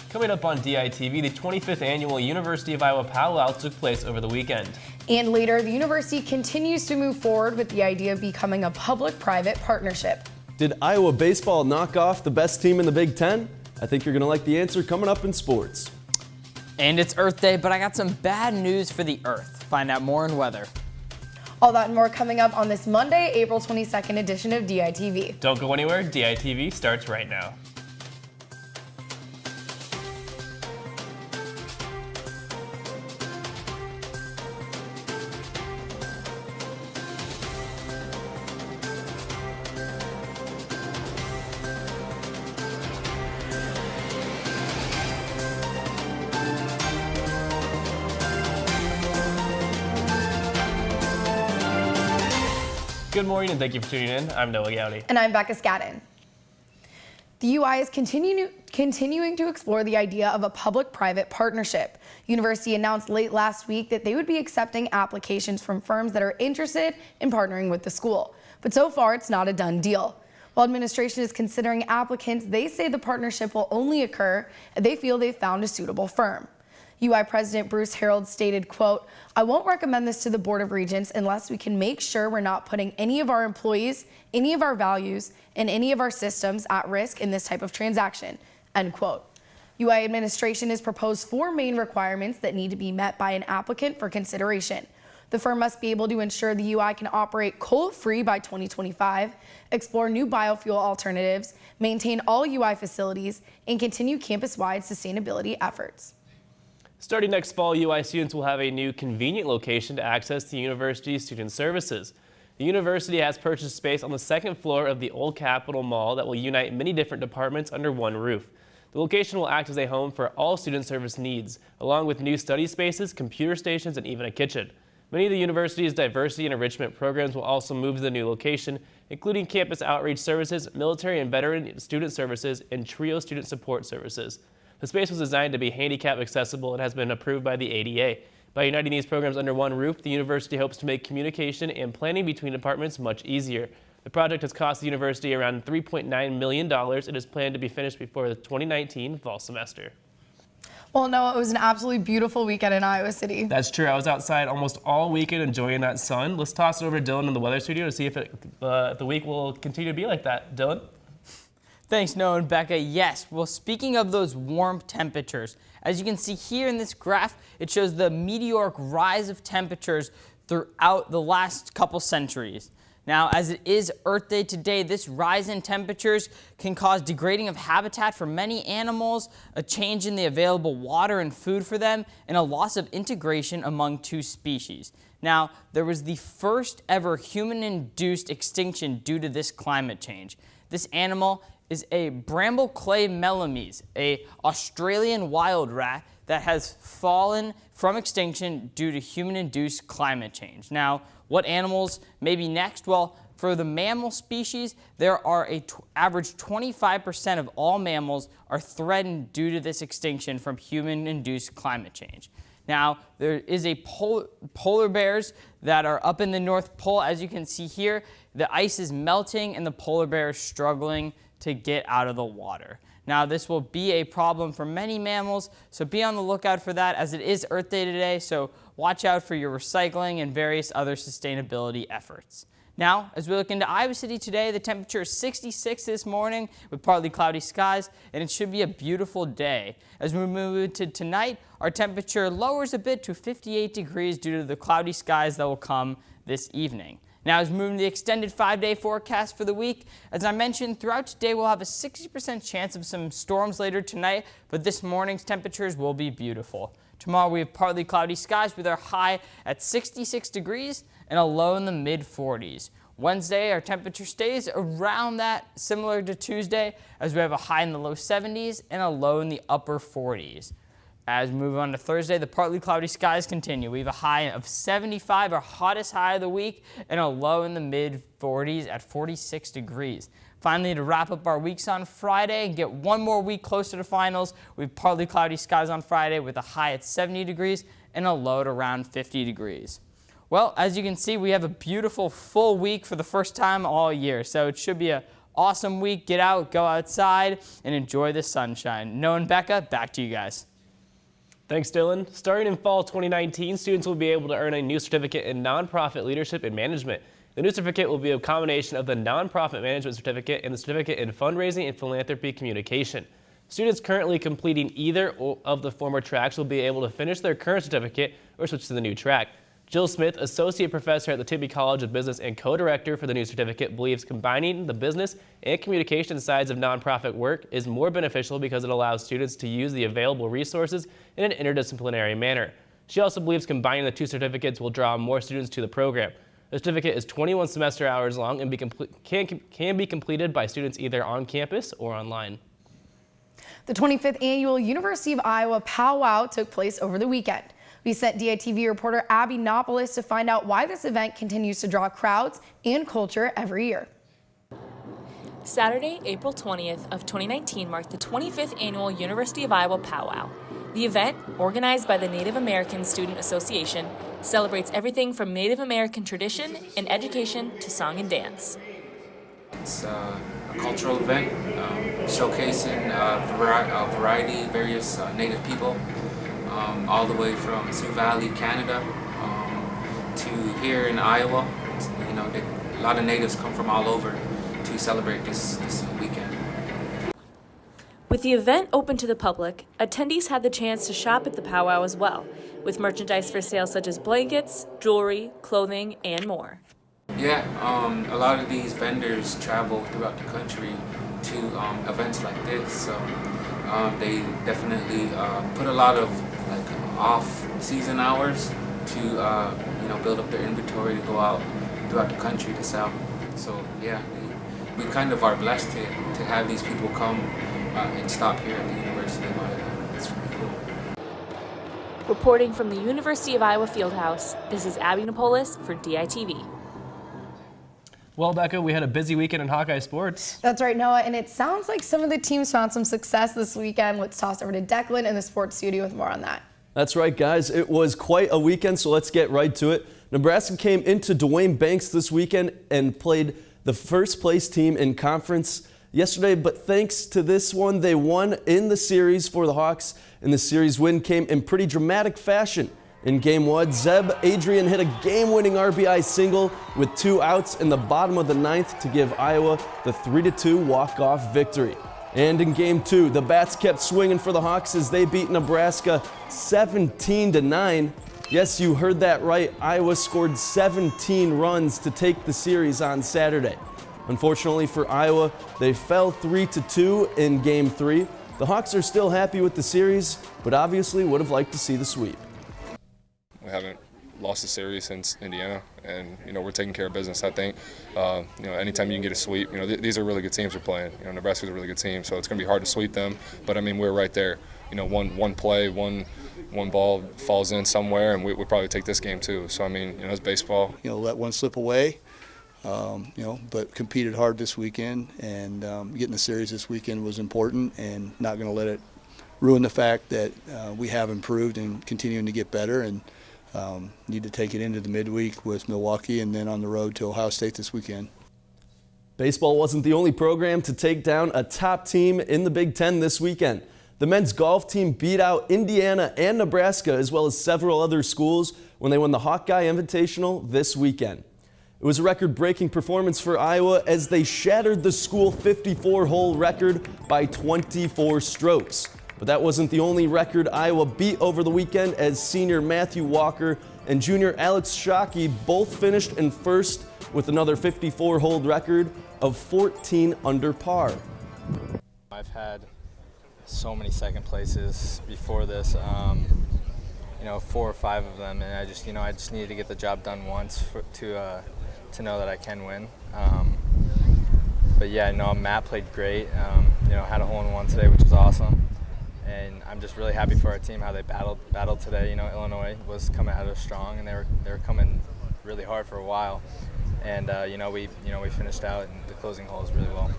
Coming up on DITV, the 25th annual University of Iowa Powwow took place over the weekend. And later, the university continues to move forward with the idea of becoming a public-private partnership. Did Iowa baseball knock off the best team in the Big Ten? I think you're going to like the answer coming up in sports. And it's Earth Day, but I got some bad news for the Earth. Find out more in weather. All that and more coming up on this Monday, April 22nd edition of DITV. Don't go anywhere. DITV starts right now. Good morning and thank you for tuning in. I'm Noah Gowdy. And I'm Becca Scadden. The UI is continuing to explore the idea of a public-private partnership. University announced late last week that they would be accepting applications from firms that are interested in partnering with the school. But so far, it's not a done deal. While administration is considering applicants, they say the partnership will only occur if they feel they've found a suitable firm. UI President Bruce Harold stated, quote, "I won't recommend this to the Board of Regents unless we can make sure we're not putting any of our employees, any of our values, and any of our systems at risk in this type of transaction," end quote. UI administration has proposed 4 main requirements that need to be met by an applicant for consideration. The firm must be able to ensure the UI can operate coal-free by 2025, explore new biofuel alternatives, maintain all UI facilities, and continue campus-wide sustainability efforts. Starting next fall, UI students will have a new convenient location to access the university's student services. The university has purchased space on the 2nd floor of the Old Capitol Mall that will unite many different departments under one roof. The location will act as a home for all student service needs, along with new study spaces, computer stations, and even a kitchen. Many of the university's diversity and enrichment programs will also move to the new location, including campus outreach services, military and veteran student services, and TRIO student support services. The space was designed to be handicap accessible and has been approved by the ADA. By uniting these programs under one roof, the university hopes to make communication and planning between departments much easier. The project has cost the university around $3.9 million and is planned to be finished before the 2019 fall semester. Well, Noah, it was an absolutely beautiful weekend in Iowa City. That's true. I was outside almost all weekend enjoying that sun. Let's toss it over to Dylan in the weather studio to see if the week will continue to be like that. Dylan? Thanks, Noah and Becca. Yes, well, speaking of those warm temperatures, as you can see here in this graph, it shows the meteoric rise of temperatures throughout the last couple centuries. Now, as it is Earth Day today, this rise in temperatures can cause degrading of habitat for many animals, a change in the available water and food for them, and a loss of integration among 2 species. Now, there was the first ever human-induced extinction due to this climate change. This animal is a bramble clay melames, a Australian wild rat that has fallen from extinction due to human-induced climate change. Now, what animals may be next? Well, for the mammal species, there are average 25% of all mammals are threatened due to this extinction from human-induced climate change. Now, there is a polar bears that are up in the North Pole. As you can see here, the ice is melting and the polar bear is struggling to get out of the water. Now, this will be a problem for many mammals, so be on the lookout for that, as it is Earth Day today, so watch out for your recycling and various other sustainability efforts. Now, as we look into Iowa City today, the temperature is 66 this morning with partly cloudy skies, and it should be a beautiful day. As we move into tonight, our temperature lowers a bit to 58 degrees due to the cloudy skies that will come this evening. Now, as we move to the extended 5-day forecast for the week, as I mentioned, throughout today we'll have a 60% chance of some storms later tonight, but this morning's temperatures will be beautiful. Tomorrow we have partly cloudy skies with our high at 66 degrees and a low in the mid-40s. Wednesday, our temperature stays around that, similar to Tuesday, as we have a high in the low 70s and a low in the upper 40s. As we move on to Thursday, the partly cloudy skies continue. We have a high of 75, our hottest high of the week, and a low in the mid-40s at 46 degrees. Finally, to wrap up our weeks on Friday and get one more week closer to finals, we have partly cloudy skies on Friday with a high at 70 degrees and a low at around 50 degrees. Well, as you can see, we have a beautiful full week for the first time all year, so it should be an awesome week. Get out, go outside, and enjoy the sunshine. Noah and Becca, back to you guys. Thanks, Dylan. Starting in fall 2019, students will be able to earn a new certificate in nonprofit leadership and management. The new certificate will be a combination of the nonprofit management certificate and the certificate in fundraising and philanthropy communication. Students currently completing either of the former tracks will be able to finish their current certificate or switch to the new track. Jill Smith, associate professor at the Tibby College of Business and co-director for the new certificate, believes combining the business and communication sides of nonprofit work is more beneficial because it allows students to use the available resources in an interdisciplinary manner. She also believes combining the two certificates will draw more students to the program. The certificate is 21 semester hours long and can be completed by students either on campus or online. The 25th annual University of Iowa Powwow took place over the weekend. We sent DITV reporter Abby Nopolis to find out why this event continues to draw crowds and culture every year. Saturday, April 20th of 2019 marked the 25th annual University of Iowa Powwow. The event, organized by the Native American Student Association, celebrates everything from Native American tradition and education to song and dance. It's a cultural event showcasing a variety of various Native people, all the way from Sioux Valley, Canada, to here in Iowa. You know, a lot of natives come from all over to celebrate this weekend. With the event open to the public, attendees had the chance to shop at the powwow as well, with merchandise for sale such as blankets, jewelry, clothing, and more. Yeah, a lot of these vendors travel throughout the country to events like this, so they definitely put a lot of off-season hours to build up their inventory to go out throughout the country to sell. So yeah, we kind of are blessed to have these people come and stop here at the University of Iowa. It's pretty cool. Reporting from the University of Iowa Fieldhouse, this is Abby Nopolis for DITV. Well, Becca, we had a busy weekend in Hawkeye sports. That's right, Noah, and it sounds like some of the teams found some success this weekend. Let's toss over to Declan in the sports studio with more on that. That's right, guys. It was quite a weekend, so let's get right to it. Nebraska came into Duane Banks this weekend and played the first place team in conference yesterday, but thanks to this one, they won in the series for the Hawks, and the series win came in pretty dramatic fashion. In Game 1, Zeb Adrian hit a game-winning RBI single with 2 outs in the bottom of the 9th to give Iowa the 3-2 walk-off victory. And in Game 2, the bats kept swinging for the Hawks as they beat Nebraska 17-9. Yes, you heard that right. Iowa scored 17 runs to take the series on Saturday. Unfortunately for Iowa, they fell 3-2 in Game 3. The Hawks are still happy with the series, but obviously would have liked to see the sweep. We haven't lost a series since Indiana, and we're taking care of business. I think anytime you can get a sweep, these are really good teams we're playing. Nebraska's a really good team, so it's going to be hard to sweep them. But I mean, we're right there. One play, one ball falls in somewhere, and we probably take this game too. So I mean, it's baseball. Let one slip away. But competed hard this weekend, and getting the series this weekend was important, and not going to let it ruin the fact that we have improved and continuing to get better, and need to take it into the midweek with Milwaukee and then on the road to Ohio State this weekend. Baseball wasn't the only program to take down a top team in the Big Ten this weekend. The men's golf team beat out Indiana and Nebraska, as well as several other schools, when they won the Hawkeye Invitational this weekend. It was a record-breaking performance for Iowa as they shattered the school 54-hole record by 24 strokes. But that wasn't the only record Iowa beat over the weekend, as senior Matthew Walker and junior Alex Shockey both finished in first with another 54-hole record of 14 under par. I've had so many second places before this, 4 or 5 of them, and I just needed to get the job done once to know that I can win. But yeah, Matt played great. Had a hole-in-one today, which was awesome. And I'm just really happy for our team, how they battled today. Illinois was coming at us strong, and they were coming really hard for a while. And we finished out in the closing holes really well.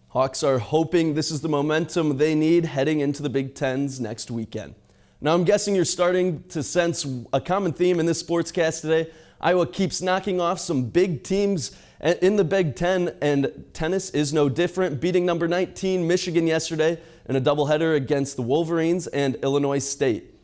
Hawks are hoping this is the momentum they need heading into the Big Ten's next weekend. Now, I'm guessing you're starting to sense a common theme in this sportscast today. Iowa keeps knocking off some big teams in the Big Ten, and tennis is no different, beating number 19 Michigan yesterday in a doubleheader against the Wolverines and Illinois State.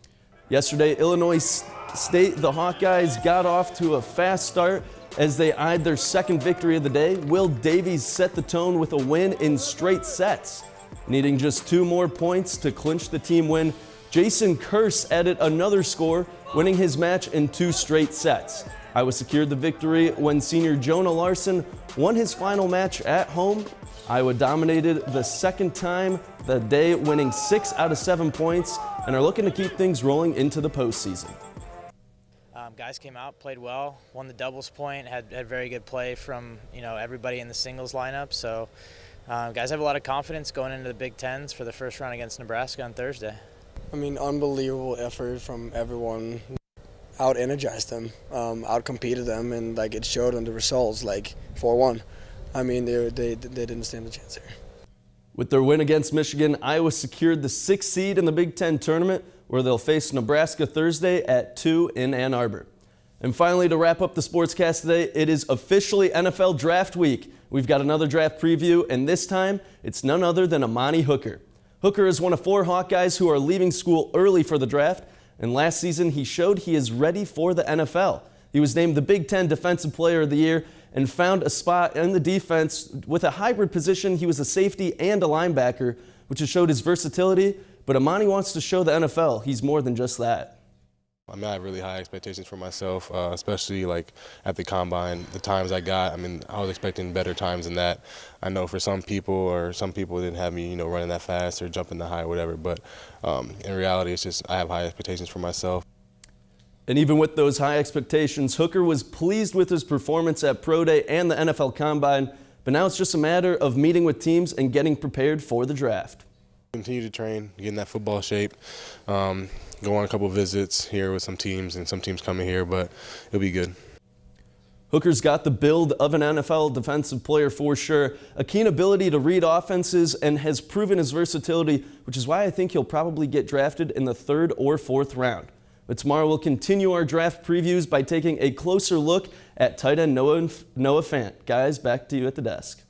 Yesterday, Illinois State, the Hawkeyes, got off to a fast start as they eyed their second victory of the day. Will Davies set the tone with a win in straight sets. Needing just 2 more points to clinch the team win, Jason Kearse added another score, winning his match in 2 straight sets. Iowa secured the victory when senior Jonah Larson won his final match at home. Iowa dominated the second time the day, winning 6 out of 7 points, and are looking to keep things rolling into the postseason. Guys came out, played well, won the doubles point, had very good play from everybody in the singles lineup. So guys have a lot of confidence going into the Big Tens for the first round against Nebraska on Thursday. I mean, unbelievable effort from everyone. Out-energized them, out-competed them, and it showed on the results, 4-1. I mean, they didn't stand a chance here. With their win against Michigan, Iowa secured the 6th seed in the Big Ten tournament, where they'll face Nebraska Thursday at 2 in Ann Arbor. And finally, to wrap up the Sportscast today, it is officially NFL Draft Week. We've got another draft preview, and this time, it's none other than Amani Hooker. Hooker is one of 4 Hawkeyes who are leaving school early for the draft, and last season he showed he is ready for the NFL. He was named the Big Ten Defensive Player of the Year and found a spot in the defense with a hybrid position. He was a safety and a linebacker, which has showed his versatility, but Amani wants to show the NFL he's more than just that. I mean, I have really high expectations for myself, especially at the combine, the times I got. I mean, I was expecting better times than that. I know for some people didn't have me, running that fast or jumping that high or whatever, but in reality, it's just I have high expectations for myself. And even with those high expectations, Hooker was pleased with his performance at Pro Day and the NFL Combine, but now it's just a matter of meeting with teams and getting prepared for the draft. Continue to train, get in that football shape, go on a couple visits here with some teams, and some teams coming here, but it'll be good. Hooker's got the build of an NFL defensive player for sure, a keen ability to read offenses, and has proven his versatility, which is why I think he'll probably get drafted in the 3rd or 4th round. But tomorrow we'll continue our draft previews by taking a closer look at tight end Noah Fant. Guys, back to you at the desk.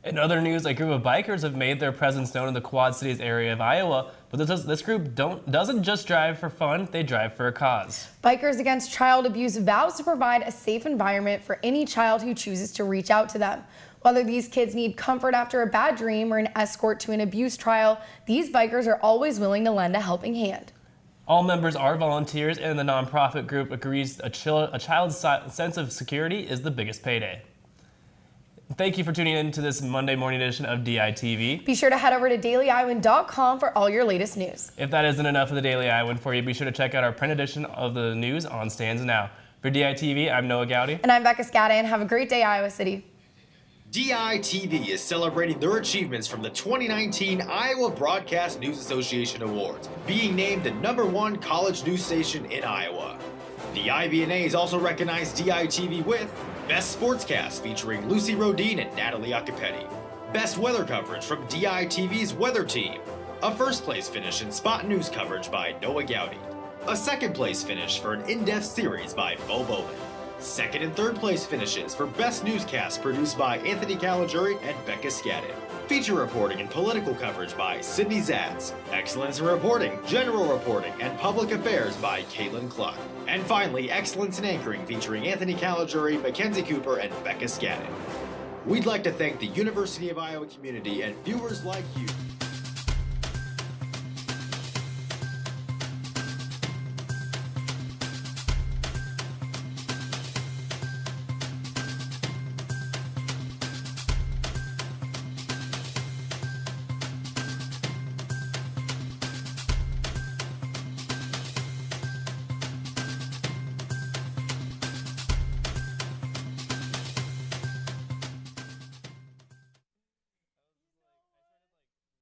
In other news, a group of bikers have made their presence known in the Quad Cities area of Iowa, but this group doesn't just drive for fun, they drive for a cause. Bikers Against Child Abuse vows to provide a safe environment for any child who chooses to reach out to them. Whether these kids need comfort after a bad dream or an escort to an abuse trial, these bikers are always willing to lend a helping hand. All members are volunteers, and the nonprofit group agrees a child's sense of security is the biggest payday. Thank you for tuning in to this Monday morning edition of DITV. Be sure to head over to dailyiowan.com for all your latest news. If that isn't enough of the Daily Iowan for you, be sure to check out our print edition of the news on stands now. For DITV, I'm Noah Gowdy. And I'm Becca Scadden. Have a great day, Iowa City. DITV is celebrating their achievements from the 2019 Iowa Broadcast News Association Awards, being named the #1 college news station in Iowa. The IBNA has also recognized DITV with Best Sportscast featuring Lucy Rodin and Natalie Accapetti, Best Weather Coverage from DITV's Weather Team, a first place finish in spot news coverage by Noah Gowdy, a second place finish for an in-depth series by Bo Bowman, second and third place finishes for Best Newscast produced by Anthony Caligiuri and Becca Scadden, feature reporting and political coverage by Sydney Zatz, excellence in reporting, general reporting, and public affairs by Caitlin Cluck, and finally, excellence in anchoring featuring Anthony Caligiuri, Mackenzie Cooper, and Becca Scadden. We'd like to thank the University of Iowa community and viewers like you